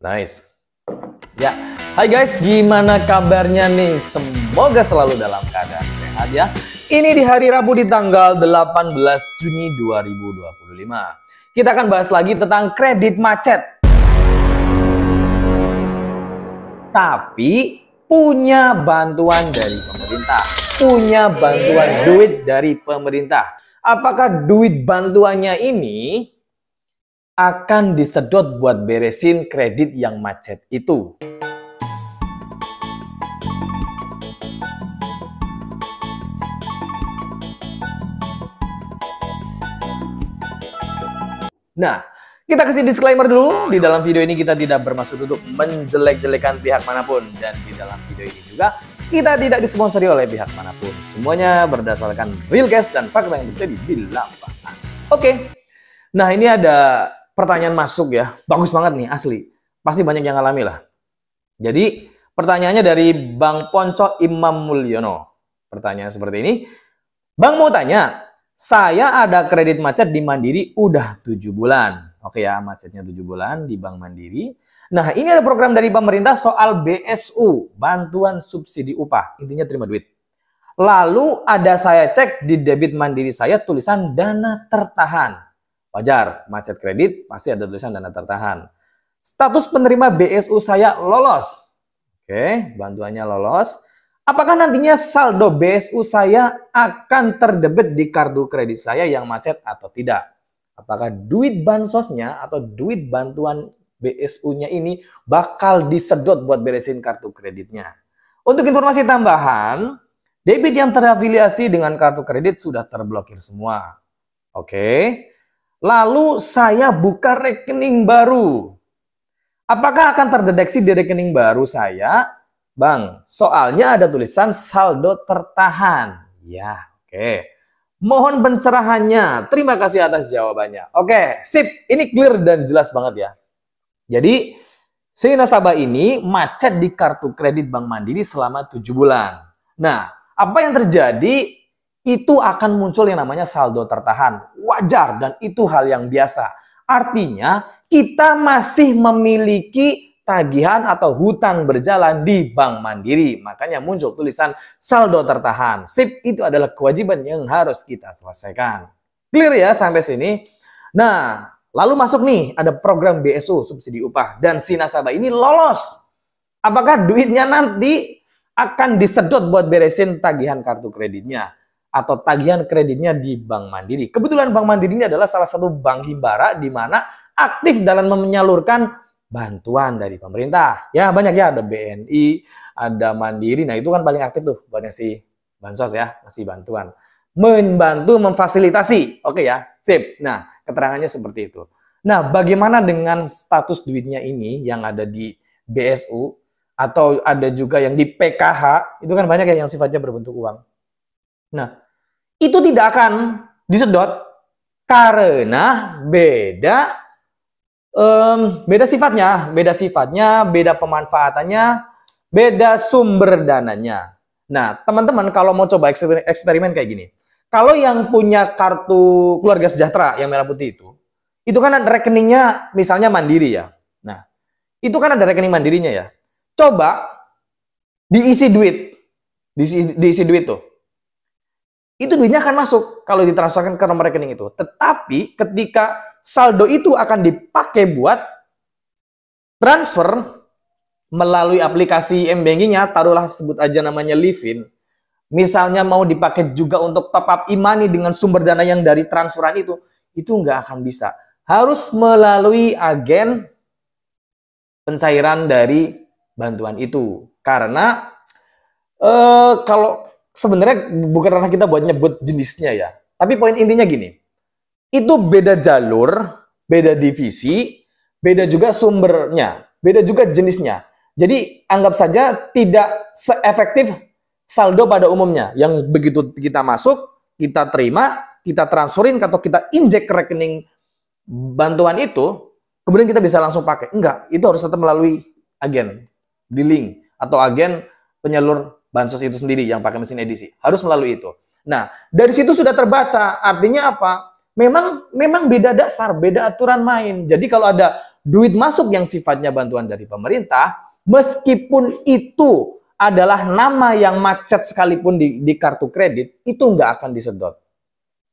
Nice. Ya, hai guys, gimana kabarnya nih? Semoga selalu dalam keadaan sehat ya. Ini di hari Rabu di tanggal 18 Juni 2025. Kita akan bahas lagi tentang kredit macet. Tapi punya bantuan dari pemerintah. Punya bantuan duit dari pemerintah. Apakah duit bantuannya ini akan disedot buat beresin kredit yang macet itu? Nah, kita kasih disclaimer dulu. Di dalam video ini kita tidak bermaksud untuk menjelek-jelekan pihak manapun. Dan di dalam video ini juga kita tidak disponsori oleh pihak manapun. Semuanya berdasarkan real case dan fakta yang terjadi di lapangan. Oke. Nah, ini ada pertanyaan masuk ya. Bagus banget nih, asli. Pasti banyak yang alami lah. Jadi, pertanyaannya dari Bang Ponco Imam Mulyono. Pertanyaan seperti ini. Bang mau tanya, saya ada kredit macet di Mandiri udah 7 bulan. Oke ya, macetnya 7 bulan di Bank Mandiri. Nah, ini ada program dari pemerintah soal BSU, bantuan subsidi upah. Intinya terima duit. Lalu ada saya cek di debit Mandiri saya tulisan dana tertahan. Wajar, macet kredit pasti ada tulisan dana tertahan. Status penerima BSU saya lolos. Oke, bantuannya lolos. Apakah nantinya saldo BSU saya akan terdebit di kartu kredit saya yang macet atau tidak? Apakah duit bansosnya atau duit bantuan BSU-nya ini bakal disedot buat beresin kartu kreditnya? Untuk informasi tambahan, debit yang terafiliasi dengan kartu kredit sudah terblokir semua. Oke. Lalu saya buka rekening baru. Apakah akan terdeteksi di rekening baru saya? Bang, soalnya ada tulisan saldo tertahan. Ya, oke. Mohon pencerahannya. Terima kasih atas jawabannya. Oke, sip. Ini clear dan jelas banget ya. Jadi, si nasabah ini macet di kartu kredit Bank Mandiri selama 7 bulan. Nah, apa yang terjadi? Itu akan muncul yang namanya saldo tertahan. Wajar dan itu hal yang biasa. Artinya kita masih memiliki tagihan atau hutang berjalan di Bank Mandiri. Makanya muncul tulisan saldo tertahan. Sip, itu adalah kewajiban yang harus kita selesaikan. Clear ya sampai sini? Nah, lalu masuk nih ada program BSU subsidi upah dan si nasabah ini lolos. Apakah duitnya nanti akan disedot buat beresin tagihan kartu kreditnya atau tagihan kreditnya di Bank Mandiri? Kebetulan Bank Mandiri ini adalah salah satu bank himbara di mana aktif dalam menyalurkan bantuan dari pemerintah. Ya banyak ya, ada BNI, ada Mandiri. Nah itu kan paling aktif tuh buat ngasih bansos ya, ngasih bantuan. Membantu, memfasilitasi. Oke ya, sip. Nah keterangannya seperti itu. Nah bagaimana dengan status duitnya ini yang ada di BSU atau ada juga yang di PKH, itu kan banyak yang sifatnya berbentuk uang. Nah, itu tidak akan disedot karena beda sifatnya, beda pemanfaatannya, beda sumber dananya. Nah, teman-teman kalau mau coba eksperimen kayak gini. Kalau yang punya kartu Keluarga Sejahtera yang merah putih itu kan ada rekeningnya misalnya Mandiri ya. Nah, itu kan ada rekening Mandirinya ya. Coba diisi duit. Diisi duit tuh. Itu duitnya akan masuk kalau ditransferkan ke nomor rekening itu. Tetapi ketika saldo itu akan dipakai buat transfer melalui aplikasi m-bankingnya, taruhlah sebut aja namanya Livin. Misalnya mau dipakai juga untuk top up e-money dengan sumber dana yang dari transferan itu nggak akan bisa. Harus melalui agen pencairan dari bantuan itu. Karena kalau sebenarnya bukan karena kita buat nyebut jenisnya ya. Tapi poin intinya gini. Itu beda jalur, beda divisi, beda juga sumbernya, beda juga jenisnya. Jadi anggap saja tidak seefektif saldo pada umumnya. Yang begitu kita masuk, kita terima, kita transferin atau kita injek ke rekening bantuan itu, kemudian kita bisa langsung pakai. Enggak, itu harus tetap melalui agen, di link, atau agen penyalur bansos itu sendiri yang pakai mesin edisi. Harus melalui itu. Nah, dari situ sudah terbaca. Artinya apa? Memang beda dasar, beda aturan main. Jadi kalau ada duit masuk yang sifatnya bantuan dari pemerintah, meskipun itu adalah nama yang macet sekalipun di kartu kredit, itu nggak akan disedot.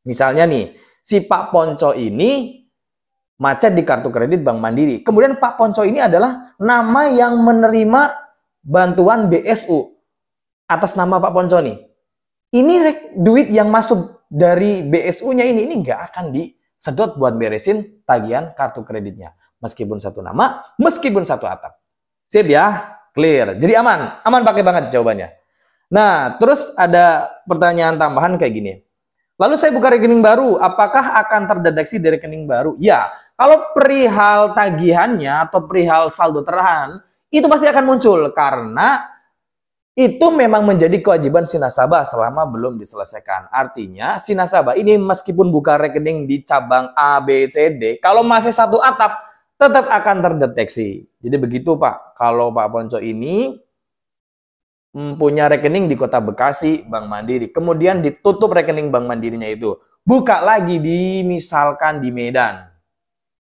Misalnya nih, si Pak Ponco ini macet di kartu kredit Bank Mandiri. Kemudian Pak Ponco ini adalah nama yang menerima bantuan BSU atas nama Pak Ponco nih. Ini duit yang masuk dari BSU-nya ini nggak akan disedot buat beresin tagihan kartu kreditnya. Meskipun satu nama, meskipun satu atap. Sip ya, clear. Jadi aman, aman pakai banget jawabannya. Nah, terus ada pertanyaan tambahan kayak gini. Lalu saya buka rekening baru, apakah akan terdeteksi di rekening baru? Ya, kalau perihal tagihannya atau perihal saldo terahan, itu pasti akan muncul karena itu memang menjadi kewajiban si nasabah selama belum diselesaikan. Artinya, si nasabah ini meskipun buka rekening di cabang A, B, C, D, kalau masih satu atap, tetap akan terdeteksi. Jadi begitu Pak, kalau Pak Ponco ini punya rekening di Kota Bekasi, Bank Mandiri, kemudian ditutup rekening Bank Mandirinya itu, buka lagi misalkan di Medan,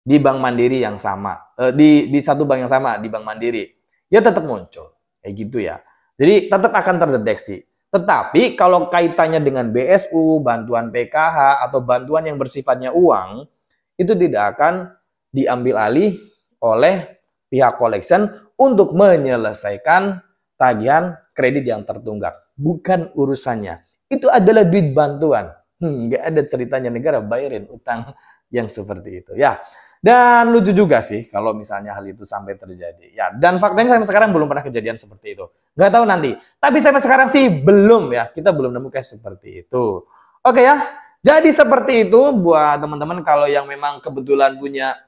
di Bank Mandiri yang sama, di satu bank yang sama, di Bank Mandiri, ya tetap muncul, kayak gitu ya. Jadi tetap akan terdeteksi. Tetapi kalau kaitannya dengan BSU, bantuan PKH, atau bantuan yang bersifatnya uang, itu tidak akan diambil alih oleh pihak collection untuk menyelesaikan tagihan kredit yang tertunggak. Bukan urusannya. Itu adalah duit bantuan. Nggak ada ceritanya negara bayarin utang yang seperti itu. Ya. Dan lucu juga sih kalau misalnya hal itu sampai terjadi. Ya, dan faktanya sampai sekarang belum pernah kejadian seperti itu. Nggak tahu nanti. Tapi sampai sekarang sih belum ya. Kita belum nemu kayak seperti itu. Oke ya. Jadi seperti itu buat teman-teman kalau yang memang kebetulan punya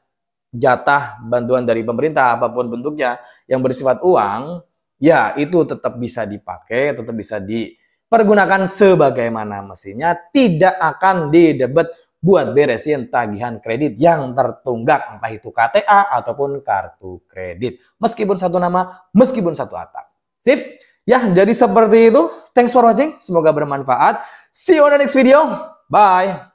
jatah bantuan dari pemerintah apapun bentuknya yang bersifat uang, ya itu tetap bisa dipakai, tetap bisa dipergunakan sebagaimana mestinya, tidak akan didebet buat beresin tagihan kredit yang tertunggak, entah itu KTA ataupun kartu kredit. Meskipun satu nama, meskipun satu atap. Sip? Ya, jadi seperti itu. Thanks for watching. Semoga bermanfaat. See you on the next video. Bye.